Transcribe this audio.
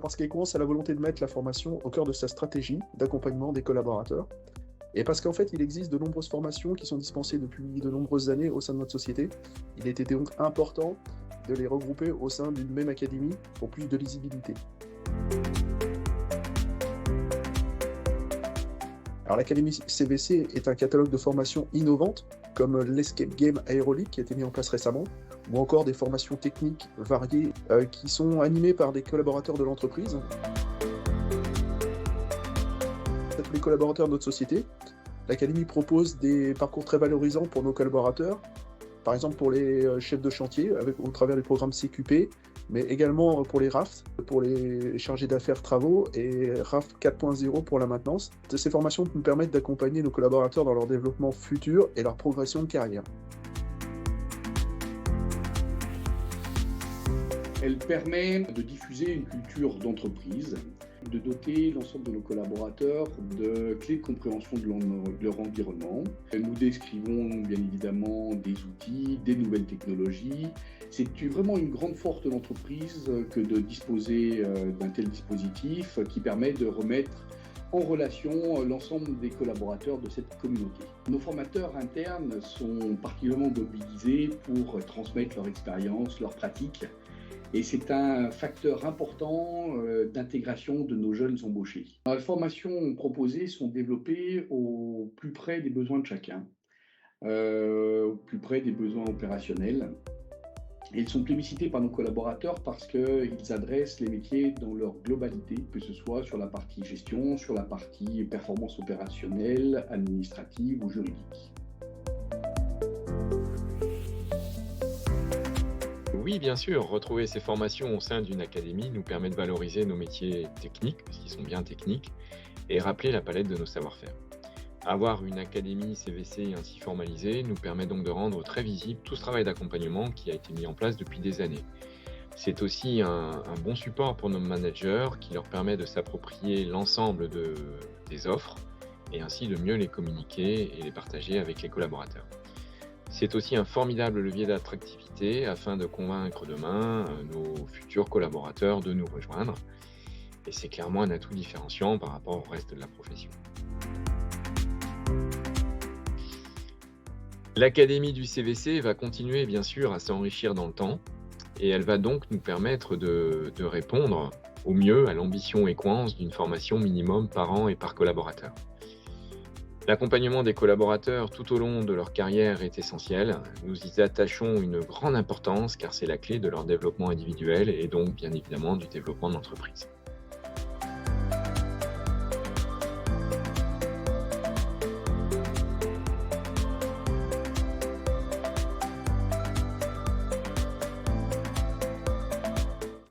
Parce qu'Equance a la volonté de mettre la formation au cœur de sa stratégie d'accompagnement des collaborateurs. Et parce qu'en fait, il existe de nombreuses formations qui sont dispensées depuis de nombreuses années au sein de notre société. Il était donc important de les regrouper au sein d'une même académie pour plus de lisibilité. Alors l'Académie CVC est un catalogue de formations innovantes, comme l'Escape Game Aérolique qui a été mis en place récemment, ou encore des formations techniques variées qui sont animées par des collaborateurs de l'entreprise. À tous les collaborateurs de notre société, l'Académie propose des parcours très valorisants pour nos collaborateurs, par exemple pour les chefs de chantier au travers du programme CQP, mais également pour les RAF, pour les chargés d'affaires travaux et RAF 4.0 pour la maintenance. Ces formations nous permettent d'accompagner nos collaborateurs dans leur développement futur et leur progression de carrière. Elle permet de diffuser une culture d'entreprise, de doter l'ensemble de nos collaborateurs de clés de compréhension de leur environnement. Nous décrivons bien évidemment des outils, des nouvelles technologies. C'est vraiment une grande force de l'entreprise que de disposer d'un tel dispositif qui permet de remettre en relation l'ensemble des collaborateurs de cette communauté. Nos formateurs internes sont particulièrement mobilisés pour transmettre leur expérience, leurs pratiques. Et c'est un facteur important d'intégration de nos jeunes embauchés. Les formations proposées sont développées au plus près des besoins de chacun, au plus près des besoins opérationnels. Et elles sont plébiscitées par nos collaborateurs parce qu'ils adressent les métiers dans leur globalité, que ce soit sur la partie gestion, sur la partie performance opérationnelle, administrative ou juridique. Oui, bien sûr, retrouver ces formations au sein d'une académie nous permet de valoriser nos métiers techniques, parce qu'ils sont bien techniques, et rappeler la palette de nos savoir-faire. Avoir une académie CVC ainsi formalisée nous permet donc de rendre très visible tout ce travail d'accompagnement qui a été mis en place depuis des années. C'est aussi un bon support pour nos managers qui leur permet de s'approprier l'ensemble des offres et ainsi de mieux les communiquer et les partager avec les collaborateurs. C'est aussi un formidable levier d'attractivité afin de convaincre demain nos futurs collaborateurs de nous rejoindre. Et c'est clairement un atout différenciant par rapport au reste de la profession. L'Académie du CVC va continuer bien sûr à s'enrichir dans le temps et elle va donc nous permettre de répondre au mieux à l'ambition Equance d'une formation minimum par an et par collaborateur. L'accompagnement des collaborateurs tout au long de leur carrière est essentiel. Nous y attachons une grande importance car c'est la clé de leur développement individuel et donc bien évidemment du développement de l'entreprise.